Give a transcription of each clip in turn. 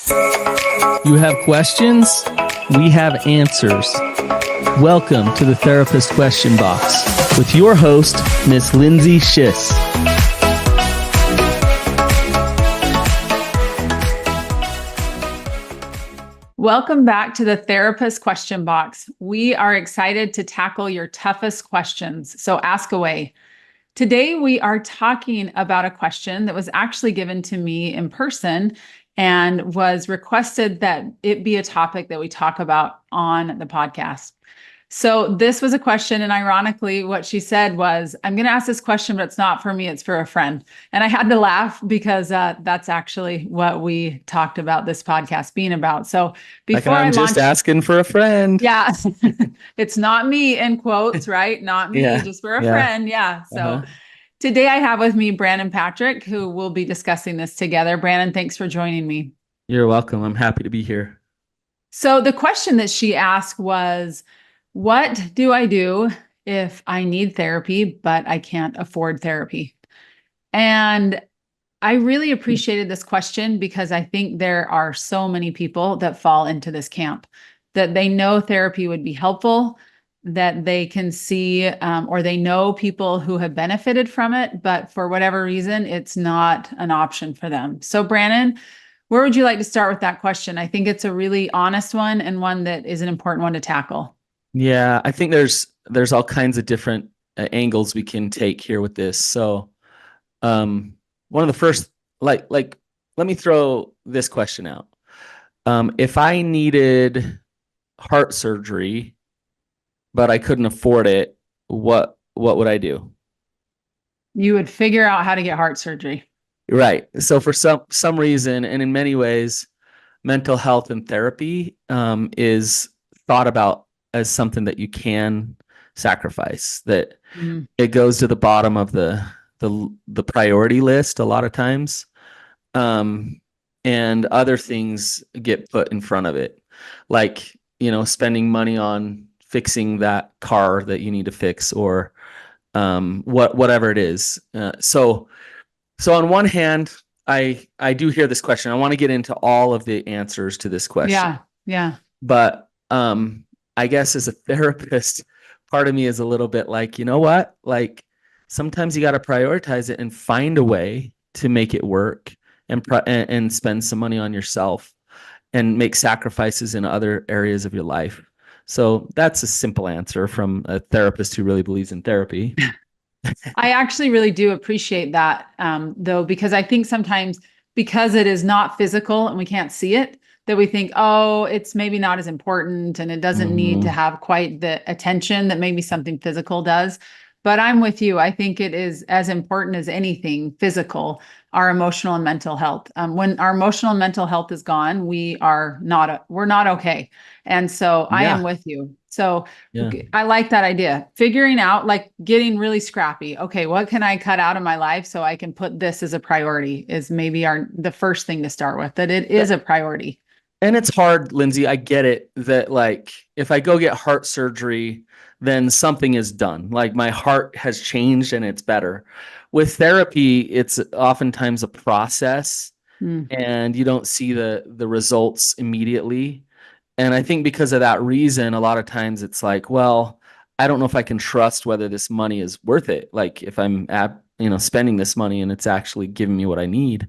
You have questions? We have answers. Welcome to the Therapist Question Box with your host, Miss Lindsay Schiss. Welcome back to the Therapist Question Box. We are excited to tackle your toughest questions, so ask away. Today, we are talking about a question that was actually given to me in person and was requested that it be a topic that we talk about on the podcast. So this was a question, and ironically, what she said was, I'm going to ask this question, but it's not for me, it's for a friend. And I had to laugh because that's actually what we talked about this podcast being about. So before I'm just asking for a friend. Yeah, it's not me in quotes, right? Not me, just for a friend. Yeah. So today I have with me Brannon Patrick, who will be discussing this together. Brannon, thanks for joining me. You're welcome. I'm happy to be here. So the question that she asked was, what do I do if I need therapy, but I can't afford therapy? And I really appreciated this question because I think there are so many people that fall into this camp, that they know therapy would be helpful, that they can see, or they know people who have benefited from it, but for whatever reason, it's not an option for them. So Brannon, where would you like to start with that question? I think it's a really honest one and one that is an important one to tackle. Yeah, I think there's all kinds of different angles we can take here with this. So, one of the first, let me throw this question out. If I needed heart surgery, but I couldn't afford it, what would I do? You would figure out how to get heart surgery. Right. So for some reason, and in many ways, mental health and therapy is thought about as something that you can sacrifice, that it goes to the bottom of the priority list a lot of times, and other things get put in front of it, like, spending money on fixing that car that you need to fix, or whatever it is. So on one hand, I do hear this question. I want to get into all of the answers to this question. Yeah. But I guess as a therapist, part of me is a little bit like, you know what? Like, sometimes you got to prioritize it and find a way to make it work, and spend some money on yourself and make sacrifices in other areas of your life. So that's a simple answer from a therapist who really believes in therapy. I actually really do appreciate that, though, because I think sometimes because it is not physical and we can't see it, that we think, oh, it's maybe not as important and it doesn't need to have quite the attention that maybe something physical does. But I'm with you. I think it is as important as anything physical, our emotional and mental health. When our emotional and mental health is gone, we're not okay. And so I am with you. So I like that idea. Figuring out, like, getting really scrappy. Okay, what can I cut out of my life so I can put this as a priority is maybe the first thing to start with, that it is a priority. And it's hard, Lindsay. I get it that, like, if I go get heart surgery, then something is done. Like, my heart has changed and it's better. With therapy, it's oftentimes a process, and you don't see the results immediately. And I think because of that reason, a lot of times it's like, well, I don't know if I can trust whether this money is worth it. Like, if I'm spending this money and it's actually giving me what I need,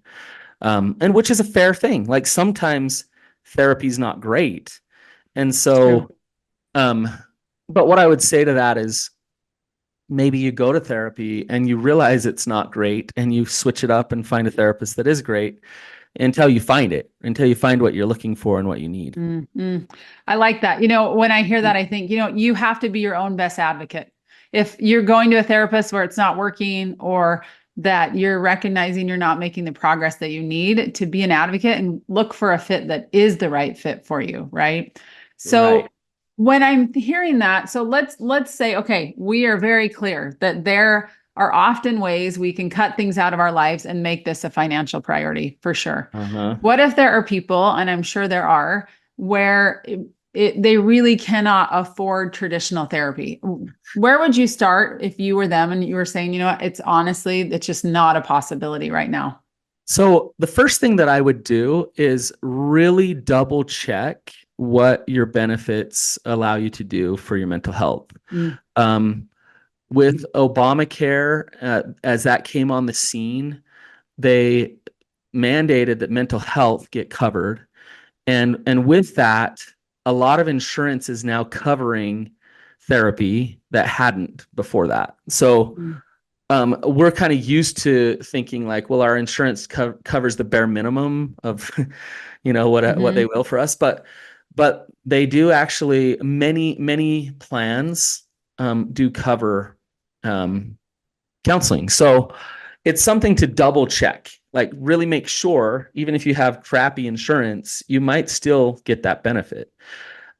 and which is a fair thing. Like, sometimes therapy is not great. And so, but what I would say to that is, maybe you go to therapy and you realize it's not great, and you switch it up and find a therapist that is great until you find what you're looking for and what you need. I like that. When I hear that, I think, you have to be your own best advocate. If you're going to a therapist where it's not working, or that you're recognizing you're not making the progress that you need, to be an advocate and look for a fit that is the right fit for you. Right. So when I'm hearing that, so let's say, okay, we are very clear that there are often ways we can cut things out of our lives and make this a financial priority, for sure. What if there are people, and I'm sure there are, where they really cannot afford traditional therapy? Where would you start if you were them and you were saying, it's just not a possibility right now? So the first thing that I would do is really double check what your benefits allow you to do for your mental health. Mm, Um, with Obamacare, as that came on the scene, they mandated that mental health get covered. And with that, a lot of insurance is now covering therapy that hadn't before that. So mm, we're kind of used to thinking like, well, our insurance covers the bare minimum of, what they mhm. will for us, but they do actually many plans do cover um, counseling. So it's something to double check, like really make sure, even if you have crappy insurance, you might still get that benefit.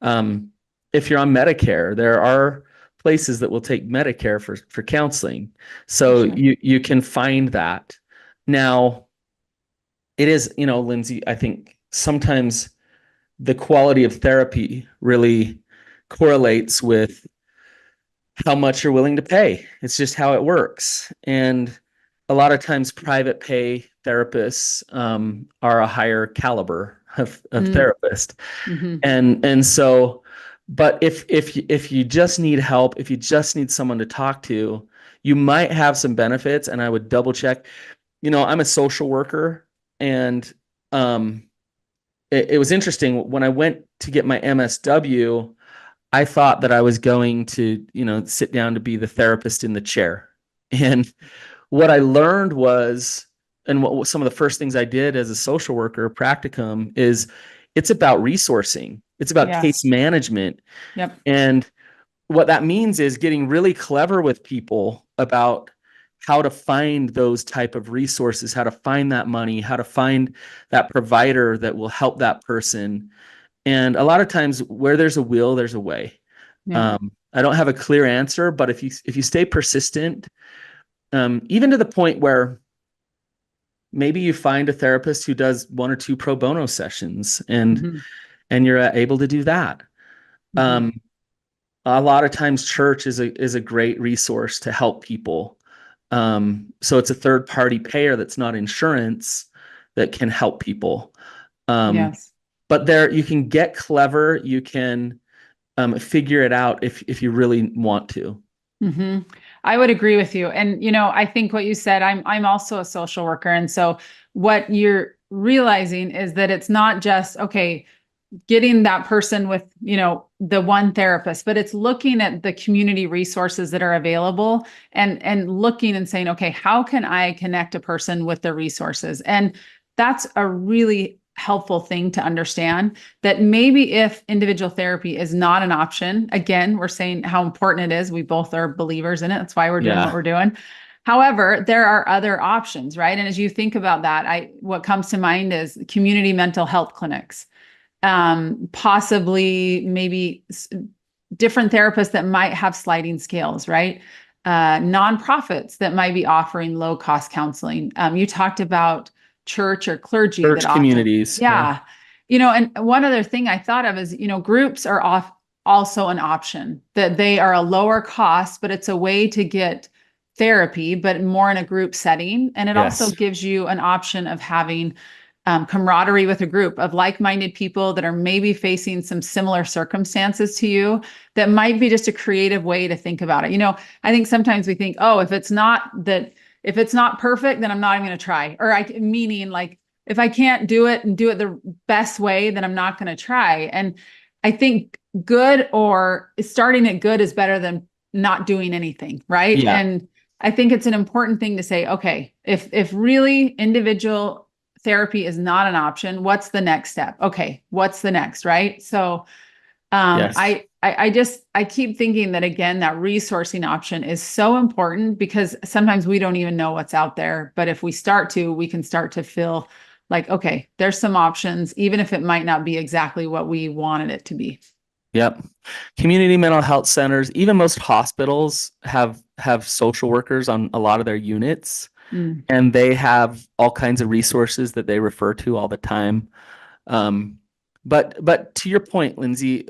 Um, if you're on Medicare, there are places that will take Medicare for counseling. For So sure. you can find that. Now, it is, Lindsay, I think sometimes the quality of therapy really correlates with how much you're willing to pay. It's just how it works. And a lot of times private pay therapists are a higher caliber of Mm, therapist. mhm. And so, but if you just need help, if you just need someone to talk to, you might have some benefits. And I would double check. I'm a social worker, and um, it was interesting when I went to get my MSW. I thought that I was going to, sit down to be the therapist in the chair. And what I learned was, and what some of the first things I did as a social worker practicum is it's about resourcing. It's about case Yes. management. Yep. And what that means is getting really clever with people about how to find those type of resources, how to find that money, how to find that provider that will help that person. And a lot of times where there's a will, there's a way. Yeah. I don't have a clear answer, but if you stay persistent, even to the point where maybe you find a therapist who does one or two pro bono sessions, and Mhm, you're able to do that. mhm. Um, a lot of times, church is a great resource to help people. So it's a third party payer that's not insurance that can help people. Um, Yes. but there, you can get clever. You can figure it out if you really want to. hmm I would agree with you. And I think what you said, I'm also a social worker. And so what you're realizing is that it's not just, okay, getting that person with, the one therapist, but it's looking at the community resources that are available and looking and saying, okay, how can I connect a person with the resources? And that's a really helpful thing to understand, that maybe if individual therapy is not an option, again, we're saying how important it is. We both are believers in it. That's why we're doing what Yeah. we're doing. However, there are other options, right? And as you think about that, what comes to mind is community mental health clinics, possibly maybe different therapists that might have sliding scales, right? Nonprofits that might be offering low cost counseling. You talked about church or clergy that Church often, communities. Yeah. yeah. And one other thing I thought of is, groups are also an option, that they are a lower cost, but it's a way to get therapy, but more in a group setting. And it also Yes. gives you an option of having camaraderie with a group of like-minded people that are maybe facing some similar circumstances to you, that might be just a creative way to think about it. I think sometimes we think, oh, if it's not perfect, then I'm not even going to try. Meaning like, if I can't do it and do it the best way, then I'm not going to try. And I think good, or starting it good, is better than not doing anything, right? Yeah. And I think it's an important thing to say, okay, if really individual therapy is not an option, what's the next step? Okay, what's the next, right? So Yes. I keep thinking that, again, that resourcing option is so important, because sometimes we don't even know what's out there. But if we start to, we can start to feel like, okay, there's some options, even if it might not be exactly what we wanted it to be. Yep. Community mental health centers, even most hospitals have social workers on a lot of their units, Mm, and they have all kinds of resources that they refer to all the time. Um, but to your point, Lindsay,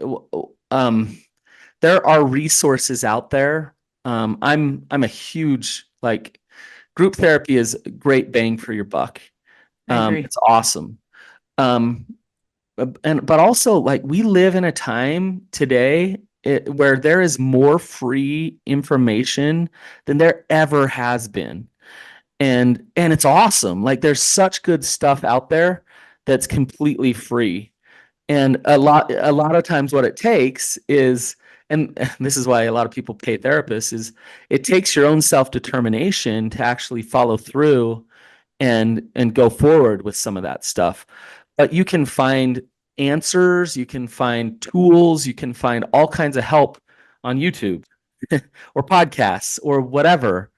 there are resources out there. I'm a huge, like, group therapy is great bang for your buck. I agree. It's awesome. Um, but also like we live in a time today where there is more free information than there ever has been. And it's awesome. Like there's such good stuff out there that's completely free. And a lot of times what it takes is, and this is why a lot of people pay therapists, is it takes your own self-determination to actually follow through and go forward with some of that stuff. But you can find answers, you can find tools, you can find all kinds of help on YouTube or podcasts or whatever.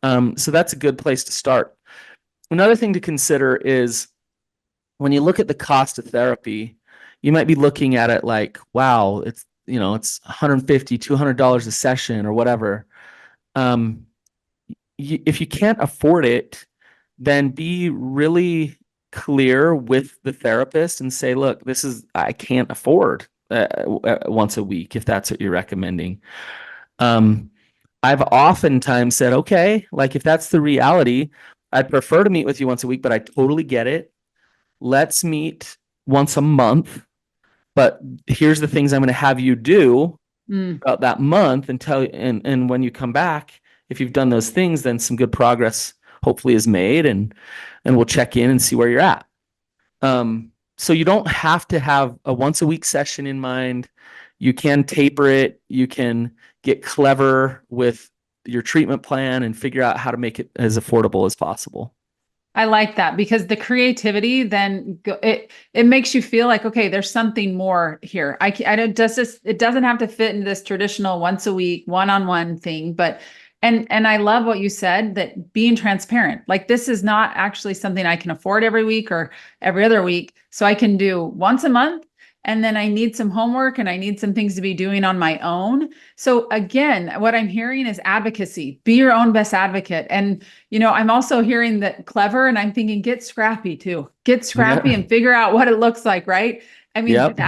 So that's a good place to start. Another thing to consider is when you look at the cost of therapy, you might be looking at it like, wow, it's $150, $200 a session or whatever. Um, if you can't afford it, then be really clear with the therapist and say, look, I can't afford once a week if that's what you're recommending. Um, I've oftentimes said, okay, like if that's the reality, I'd prefer to meet with you once a week, but I totally get it. Let's meet once a month, but here's the things I'm going to have you do Mm. about that month and when you come back, if you've done those things, then some good progress hopefully is made and we'll check in and see where you're at. So you don't have to have a once a week session in mind. You can taper it. You can get clever with your treatment plan and figure out how to make it as affordable as possible. I like that because the creativity then it makes you feel like, okay, there's something more here. I don't does this, it doesn't have to fit into this traditional once a week one-on-one thing, but and I love what you said, that being transparent, like this is not actually something I can afford every week or every other week. So I can do once a month, and then I need some homework and I need some things to be doing on my own. So again, what I'm hearing is advocacy. Be your own best advocate. And I'm also hearing that clever, and I'm thinking get scrappy too. Get scrappy Yeah. and figure out what it looks like, right? I mean, Yep.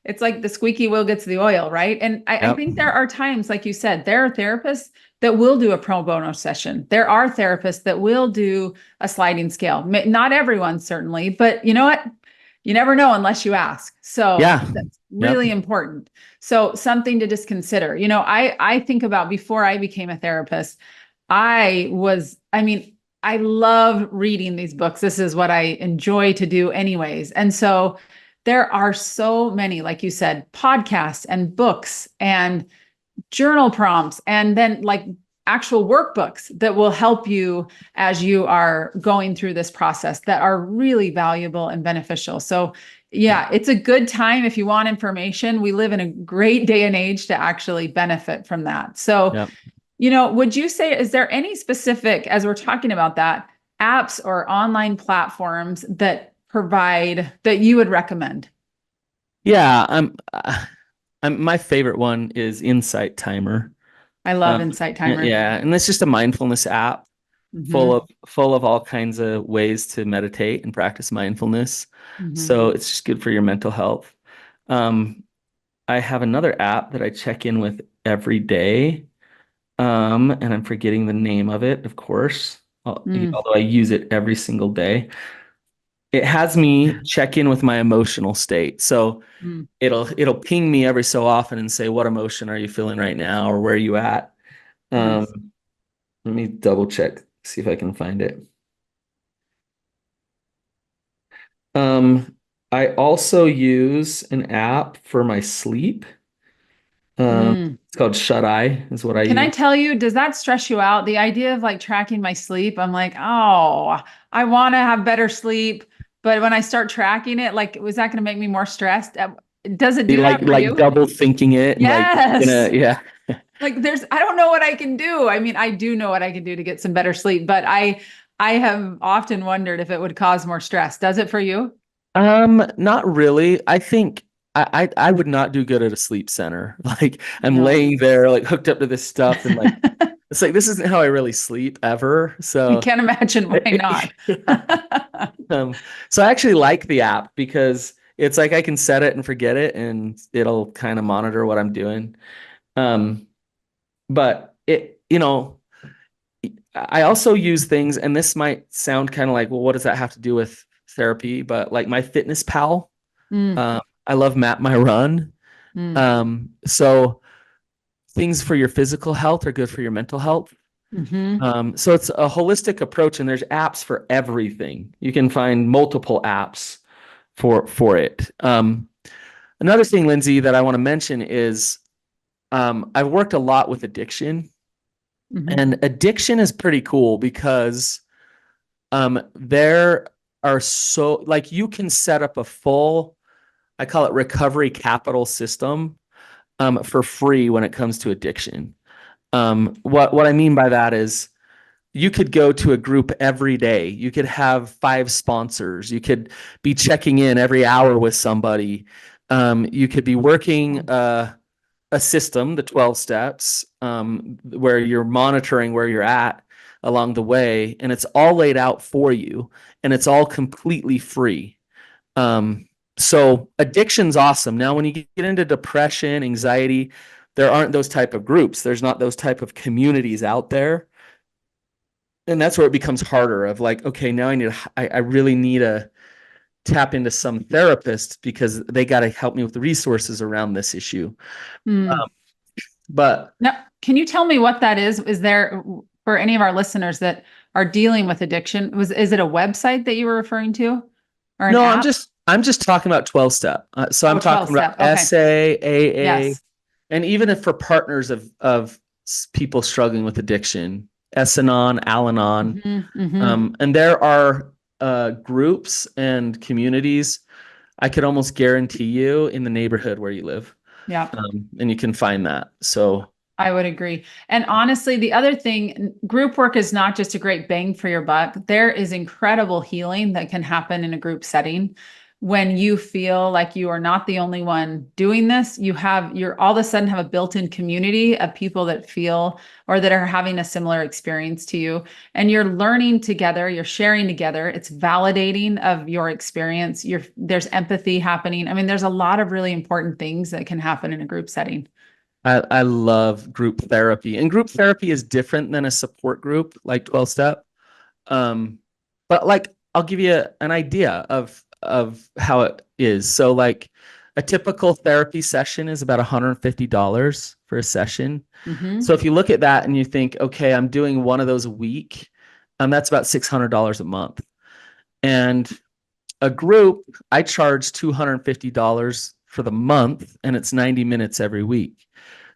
it's like the squeaky wheel gets the oil, right? And I Yep. think there are times, like you said, there are therapists that will do a pro bono session. There are therapists that will do a sliding scale. Not everyone, certainly, but you know what? You never know unless you ask. So Yeah. that's Yep. really important. So something to just consider. I think about before I became a therapist, I mean, I love reading these books. This is what I enjoy to do anyways. And so there are so many, like you said, podcasts and books and journal prompts, and then like actual workbooks that will help you as you are going through this process that are really valuable and beneficial. So yeah, it's a good time if you want information. We live in a great day and age to actually benefit from that. So, Yep. would you say, is there any specific, as we're talking about that, apps or online platforms that you would recommend? Yeah. My favorite one is Insight Timer. I love Insight Timer. Yeah, and it's just a mindfulness app full Hmm. of full of all kinds of ways to meditate and practice mindfulness. Hmm. So it's just good for your mental health. Um, I have another app that I check in with every day. And I'm forgetting the name of it, of course, Mm. although I use it every single day. It has me check in with my emotional state. So Mm. it'll ping me every so often and say, what emotion are you feeling right now, or where are you at? Nice. Um, Let me double check, see if I can find it. Um, I also use an app for my sleep. Mm. It's called Shut Eye, is what I Can I use. tell you, does that stress you out? The idea of like tracking my sleep, I'm like, oh, I want to have better sleep. But when I start tracking it, like, was that going to make me more stressed? Does it You do like that for like you? double thinking it and like Yes. yeah. Like I don't know what I can do. I mean, I do know what I can do to get some better sleep, but I have often wondered if it would cause more stress. Does it for you? Not really. I think I would not do good at a sleep center. Like I'm No. laying there like hooked up to this stuff and like it's like this isn't how I really sleep ever. I So can't imagine why not. Um, so I actually like the app because it's like I can set it and forget it and it'll kind of monitor what I'm doing. Um, but I also use things, and this might sound kind of like, well, what does that have to do with therapy, but like my Fitness Pal, Mm, I love Map My Run. mm, So things for your physical health are good for your mental health. mm-hmm, So it's a holistic approach, and there's apps for everything. You can find multiple apps for it. Another thing, Lindsay, that I want to mention is I've worked a lot with addiction, mm-hmm. and addiction is pretty cool because there are so like you can set up a full, I call it recovery capital system for free when it comes to addiction. What I mean by that is you could go to a group every day. You could have 5 sponsors. You could be checking in every hour with somebody. You could be working a system, the 12 steps, where you're monitoring where you're at along the way, and it's all laid out for you, and it's all completely free. Um, so addiction's awesome. Now, when you get into depression, anxiety, there aren't those type of groups. There's not those type of communities out there. And that's where it becomes harder of like, okay, now I really need to tap into some therapist because they got to help me with the resources around this issue. Mm. But Now, can you tell me what that is? Is there for any of our listeners that are dealing with addiction? Is it a website that you were referring to, or an no, app? I'm just talking about 12 step. So I'm Oh, 12 talking about step. Okay. SA, AA, Yes. and even if for partners of people struggling with addiction, S-Anon, Al-Anon, Mm-hmm, mm-hmm. and there are groups and communities. I could almost guarantee you in the neighborhood where you live, Yeah. and you can find that. So I would agree. And honestly, the other thing, group work is not just a great bang for your buck. There is incredible healing that can happen in a group setting. When you feel like you are not the only one doing this, you're all of a sudden have a built-in community of people that feel or that are having a similar experience to you. And you're learning together, you're sharing together. It's validating of your experience. There's empathy happening. I mean, there's a lot of really important things that can happen in a group setting. I love group therapy, and group therapy is different than a support group like 12 step. Um, but like I'll give you an idea of how it is. So like a typical therapy session is about $150 for a session. Mm-hmm. So if you look at that and you think, okay, I'm doing one of those a week, that's about $600 a month. And a group, I charge $250 for the month, and it's 90 minutes every week.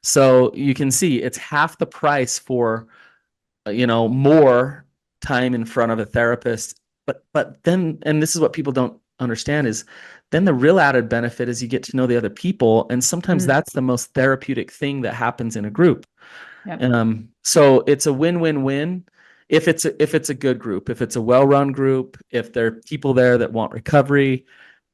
So you can see it's half the price for more time in front of a therapist. But then, and this is what people don't understand, is then the real added benefit is you get to know the other people, and sometimes Mm. that's the most therapeutic thing that happens in a group. Yep. So it's a win-win-win if it's a good group, if it's a well-run group, if there are people there that want recovery,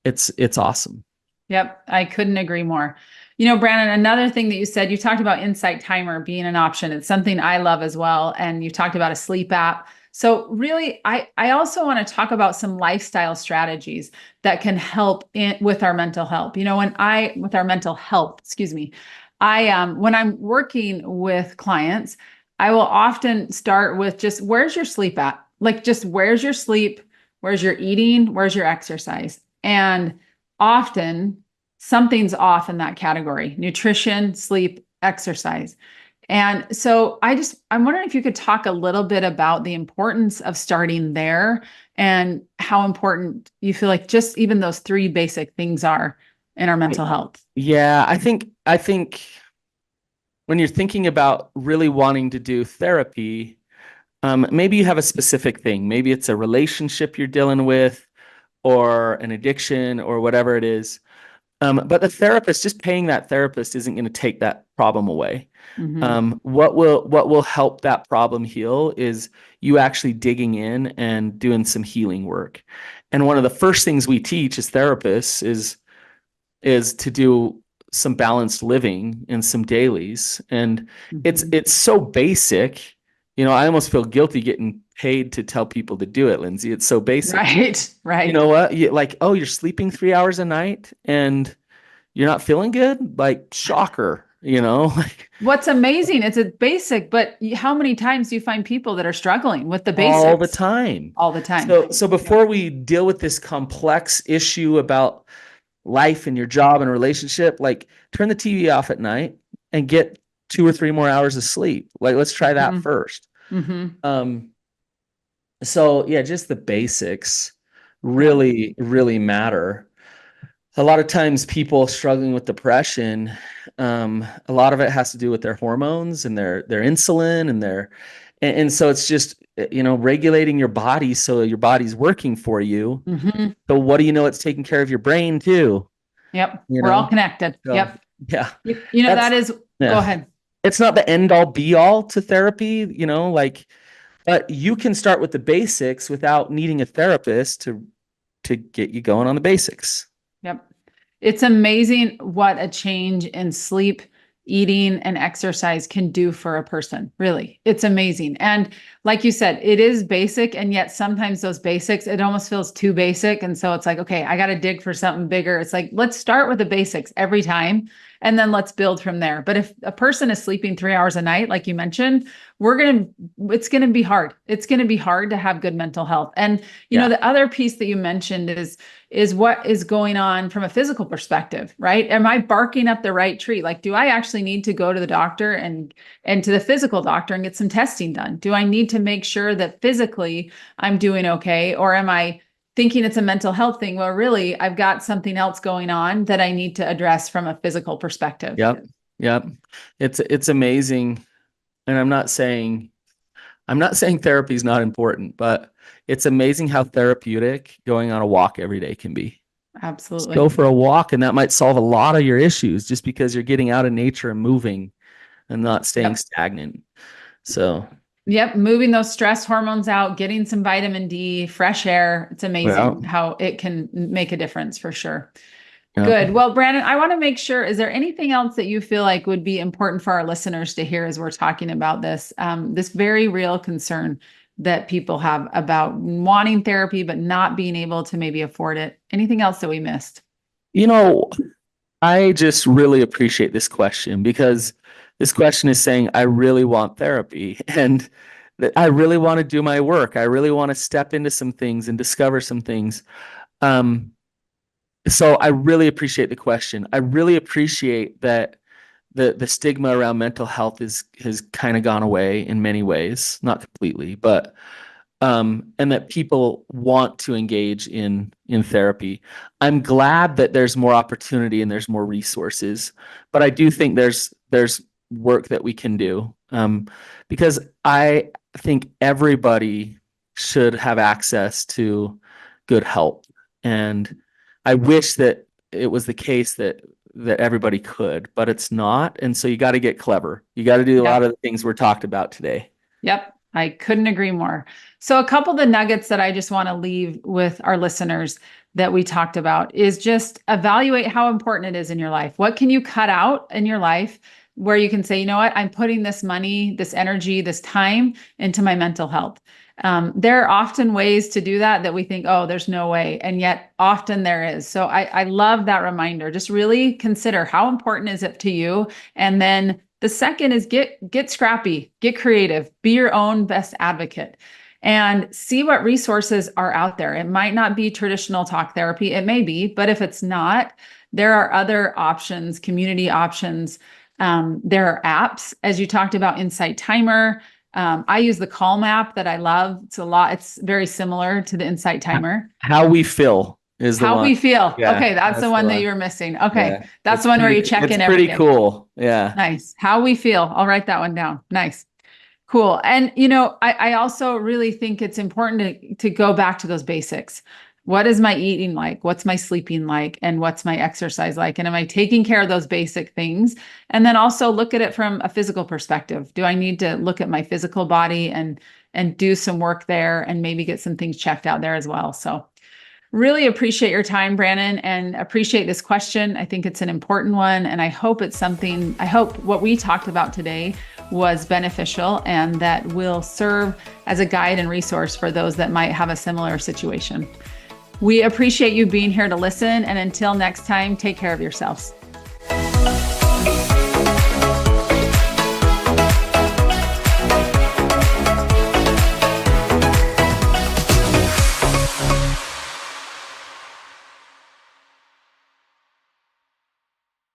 it's awesome. Yep. I couldn't agree more. You know, Brandon, another thing that you said, you talked about Insight Timer being an option. It's something I love as well. And you talked about a sleep app. So really, I also want to talk about some lifestyle strategies that can help with our mental health. You know, with our mental health, excuse me, when I'm working with clients, I will often start with just where's your sleep at? Like just where's your sleep? Where's your eating? Where's your exercise? And often something's off in that category: nutrition, sleep, exercise. And so I'm wondering if you could talk a little bit about the importance of starting there and how important you feel like just even those three basic things are in our mental health. Yeah, I think when you're thinking about really wanting to do therapy, maybe you have a specific thing. Maybe it's a relationship you're dealing with, or an addiction, or whatever it is. But the therapist, just paying that therapist isn't going to take that problem away. Mm-hmm. What will help that problem heal is you actually digging in and doing some healing work. And one of the first things we teach as therapists is to do some balanced living and some dailies. And it's Mm-hmm. it's so basic. I almost feel guilty getting paid to tell people to do it, Lindsay. It's so basic. Right, You right. know what? Like, oh, you're sleeping 3 hours a night and you're not feeling good? Like, shocker. like What's amazing, it's a basic, but how many times do you find people that are struggling with the all the basics time. all the time? So before we deal with this complex issue about life and your job and relationship, like turn the TV off at night and get 2 or 3 more hours of sleep. Like, let's try that Mhm. first. Mhm. So yeah, just the basics Yep. really matter. A lot of times people struggling with depression, a lot of it has to do with their hormones and their insulin and so it's just, regulating your body so your body's working for you. Mhm. So what do you know? It's taking care of your brain too, Yep. you We're all know? connected. So Yep. yeah, That that's, is, go yeah, ahead. it's not the end all be all to therapy, like, but you can start with the basics without needing a therapist to get you going on the basics. Yep. It's amazing what a change in sleep, eating, and exercise can do for a person. Really, it's amazing. And like you said, it is basic. And yet sometimes those basics, it almost feels too basic. And so it's like, okay, I got to dig for something bigger. It's like, let's start with the basics every time. And then let's build from there. But if a person is sleeping 3 hours a night, like you mentioned, it's going to be hard. It's going to be hard to have good mental health. And, Yeah. the other piece that you mentioned is what is going on from a physical perspective, right? Am I barking up the right tree? Like, do I actually need to go to the doctor and to the physical doctor and get some testing done? Do I need to make sure that physically I'm doing okay? Or am I thinking it's a mental health thing? Well, really, I've got something else going on that I need to address from a physical perspective. Yep. Yep. It's amazing. And I'm not saying therapy is not important, but it's amazing how therapeutic going on a walk every day can be. Just go Absolutely. for a walk and that might solve a lot of your issues just because you're getting out of nature and moving and not staying Yep. stagnant. So, Yep. Moving those stress hormones out, getting some vitamin D, fresh air. It's well, amazing how it can make a difference for sure. yeah. Good. Well, Brandon, I want to make sure, is there anything else that you feel like would be important for our listeners to hear as we're talking about this very real concern that people have about wanting therapy, but not being able to maybe afford it? Anything else that we missed? You know, I just really appreciate this question because this question is saying, I really want therapy and that I really want to do my work. I really want to step into some things and discover some things. Um, so I really appreciate the question. I really appreciate that the stigma around mental health has kind of gone away in many ways, not completely, but and that people want to engage in therapy. I'm glad that there's more opportunity and there's more resources, but I do think there's work that we can do, because I think everybody should have access to good help, and I wish that it was the case that everybody could, but it's not, and so you got to get clever. You got to do a lot Yep. of the things we're talked about today. Yep. I couldn't agree more. So, a couple of the nuggets that I just want to leave with our listeners that we talked about is just evaluate how important it is in your life. What can you cut out in your life where you can say, you know what, I'm putting this money, this energy, this time into my mental health? There are often ways to do that we think, oh, there's no way. And yet often there is. So I love that reminder. Just really consider how important is it to you? And then the second is get scrappy, get creative, be your own best advocate and see what resources are out there. It might not be traditional talk therapy. It may be, but if it's not, there are other options, community options. There are apps, as you talked about, Insight Timer. I use the Calm app that I love. It's very similar to the Insight Timer. How We Feel is the How one. We Feel. Yeah, Okay, that's the that's the one that one. you were missing. Okay, Yeah, that's the one where you check it's in every pretty day. cool. Yeah. Nice. How We Feel. I'll write that one down. Nice. Cool. And, I also really think it's important to go back to those basics. What is my eating like? What's my sleeping like? And what's my exercise like? And am I taking care of those basic things? And then also look at it from a physical perspective. Do I need to look at my physical body and do some work there and maybe get some things checked out there as well? So really appreciate your time, Brannon, and appreciate this question. I think it's an important one. And I hope what we talked about today was beneficial and that will serve as a guide and resource for those that might have a similar situation. We appreciate you being here to listen. And until next time, take care of yourselves.